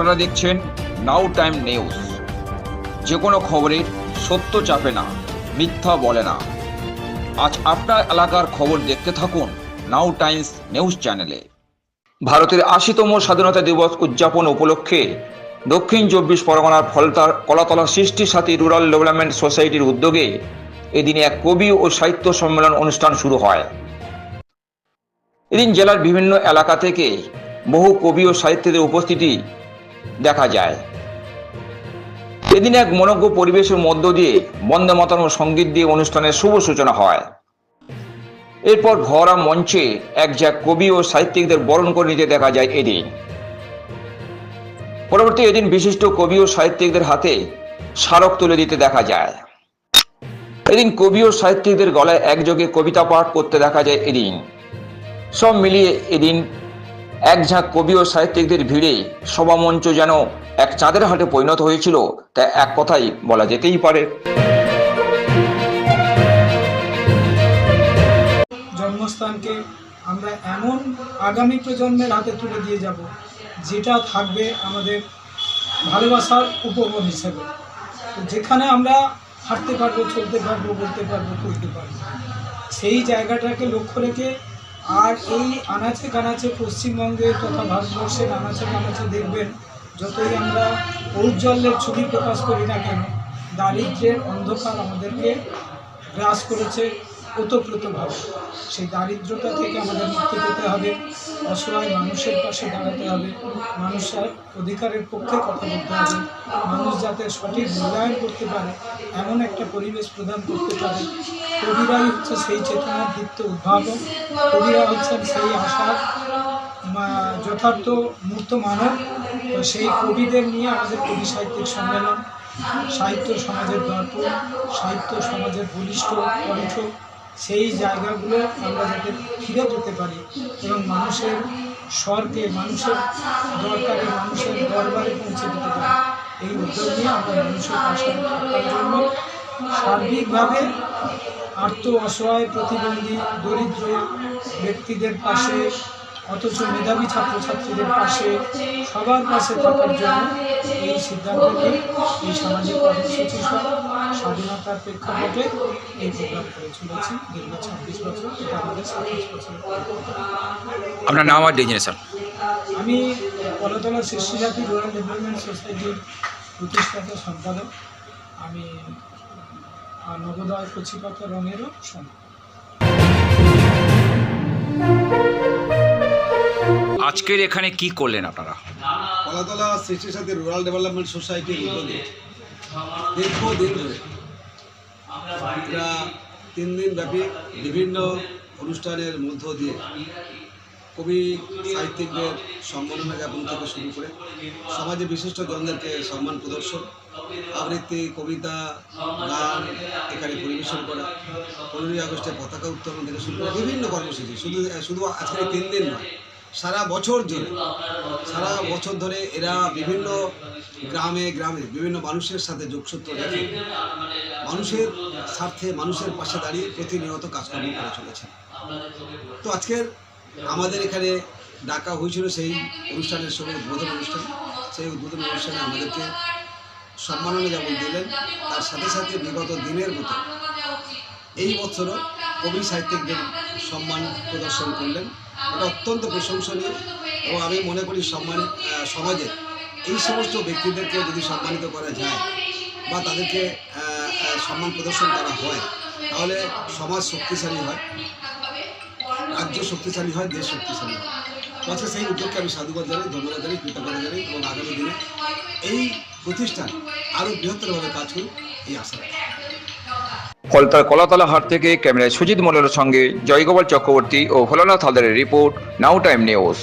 আপনারা দেখছেন নাও time news. যে কোনো খবরের সত্য চাপে না, মিথ্যা বলে না। আজ আপনার এলাকার খবর দেখতে থাকুন নাও টাইমস নিউজ চ্যানেলে। ভারতের ৮০তম স্বাধীনতা দিবস উদযাপন উপলক্ষে দক্ষিণ ২৪ পরগনার ফলতার কলাতলা সৃষ্টি সাথী রুরাল ডেভেলপমেন্ট সোসাইটির উদ্যোগে এদিন এক কবি ও সাহিত্য সম্মেলন অনুষ্ঠান শুরু হয়। এদিন জেলার বিভিন্ন এলাকা থেকে বহু কবি ও সাহিত্যিকদের উপস্থিতি দেখা যায়। এদিন এক মনোজ্ঞ পরিবেশের মধ্য দিয়ে বন্দে মাতরম সঙ্গীত দিয়ে অনুষ্ঠানের শুভ সূচনা হয়। এরপর ঘোড়া মঞ্চে এক ঝাঁক কবি ও সাহিত্যিকদের বরণ করে নিতে দেখা যায় এদিন। পরবর্তী এদিন বিশিষ্ট কবি ও সাহিত্যিকদের হাতে স্মারক তুলে দিতে দেখা যায়। এদিন কবি ও সাহিত্যিকদের গলায় একযোগে কবিতা পাঠ করতে দেখা যায় এদিন। সব মিলিয়ে এদিন এক ঝাঁক কবি ও সাহিত্যিকদের ভিড়ে সভামঞ্চ যেন এক চাঁদের হাটে পরিণত হয়েছিল, তা এক কথাই বলা যেতেই পারে। জন্মস্থানকে আমরা এমন আগামী প্রজন্মের হাতে তুলে দিয়ে যাব, যেটা থাকবে আমাদের ভালোবাসার উপকরণ হিসেবে। তো যেখানে আমরা হাঁটতে পারবো, চলতে পারবো, বলতে পারবো, করতে পারবো, সেই জায়গাটাকে লক্ষ্য রেখে আর এই আনাচে কানাচে পশ্চিমবঙ্গের তথা ভারতবর্ষের আনাচে কানাচে দেখবেন, যতই আমরা ঔজ্জ্বল্যের ছবি প্রকাশ করি না কেন, দারিদ্র্যের অন্ধকার আমাদেরকে গ্রাস করেছে ওতপ্রোতভাবে। সেই দারিদ্রতা থেকে আমাদের মুক্তি পেতে হবে, অসহায় মানুষের পাশে দাঁড়াতে হবে, মানুষের অধিকারের পক্ষে কথা বলতে হবে, মানুষ যাতে সঠিক মূল্যায়ন করতে পারে এমন একটা পরিবেশ প্রদান করতে পারে। কবিরাই হচ্ছে সেই চেতনার দীপ্ত উদ্ভাবক, কবিরা হচ্ছেন সেই আশার যথার্থ মূর্ত মানব। তো সেই কবিদের নিয়ে আমাদের কবি সাহিত্যিক সম্মেলন, সাহিত্য সমাজের দর্পণ, সাহিত্য সমাজের বলিষ্ঠ কণ্ঠ, সেই জায়গাগুলো আমরা যাতে ফিরে পেতে পারি এবং মানুষের স্বরকে, মানুষের দরকারে, মানুষের দরবারে পৌঁছে দিতে পারি, এই উদ্যোগ নিয়ে আমরা মানুষের পাশে থাকার জন্য সার্বিকভাবে আর্ত, অসহায়, প্রতিবন্ধী, দরিদ্র ব্যক্তিদের পাশে, অথচ মেধাবী ছাত্রছাত্রীদের পাশে, সবার পাশে থাকার জন্য এই সিদ্ধান্ত নিয়ে এই সামাজিক কর্মসূচি সহ স্বাধীনতার প্রেক্ষাপটে এই প্রোগ্রাম করে চলেছি দীর্ঘ ২৬ বছর। এটা আমাদের ২৭ বছর। আপনার নাম আর ডেজিনেশন? আমি কলাতলা সৃষ্টি সাথী রুরাল ডেভেলপমেন্ট সোসাইটির প্রতিষ্ঠাতা সম্পাদক। আমি নবোদয় কচিপাতা রঙেরও সম্পাদক। আজকের এখানে কি করলেন আপনারা? কলাতলা সৃষ্টি সাথী রুরাল ডেভেলপমেন্ট সোসাইটির উদ্যোগে দীর্ঘদিন ধরে এটা 3 দিন ব্যাপী বিভিন্ন অনুষ্ঠানের মধ্য দিয়ে কবি সাহিত্যিকদের সম্মাননা জ্ঞাপন থেকে শুরু করে সমাজে বিশিষ্ট জনদেরকে সম্মান প্রদর্শন, আবৃত্তি, কবিতা, গান এখানে পরিবেশন করা, 15ই আগস্টে পতাকা উত্তোলন থেকে শুরু করে বিভিন্ন কর্মসূচি শুধু আজকের 3 দিন নয়, সারা বছর ধরে এরা বিভিন্ন গ্রামে বিভিন্ন মানুষের সাথে যোগসূত্র রেখে মানুষের স্বার্থে, মানুষের পাশে দাঁড়িয়ে প্রতিনিয়ত কাজকর্ম করে চলেছেন। তো আজকের আমাদের এখানে ডাকা হয়েছিল সেই অনুষ্ঠানের সময় উদ্বোধন অনুষ্ঠান। সেই উদ্বোধন অনুষ্ঠানে আমাদেরকে সম্মাননা যেমন দিলেন, তার সাথে সাথে বিগত দিনের মতো এই বছরও কবি সাহিত্যিকদের সম্মান প্রদর্শন করলেন। এটা অত্যন্ত প্রশংসনীয় এবং আমি মনে করি সমাজে এই সমস্ত ব্যক্তিদেরকে যদি সম্মানিত করা যায় বা তাদেরকে সম্মান প্রদর্শন করা হয়, তাহলে সমাজ শক্তিশালী হয়, রাজ্য শক্তিশালী হয়, দেশ শক্তিশালী হয়। তো আজকে সেই উদ্যোগকে আমি সাধুবাদ জানাই, ধন্যবাদ জানাই, কৃতজ্ঞতা জানাই এবং আগামী দিনে এই প্রতিষ্ঠান আরও বৃহত্তরভাবে কাজ করুক এই আশা রাখি। ফলতার কলাতলা হাট থেকে ক্যামেরায় সুজিত মন্ডলের সঙ্গে জয়গোপাল চক্রবর্তী ও ভোলানাথ হালদারের রিপোর্ট, নাও টাইম নিউজ।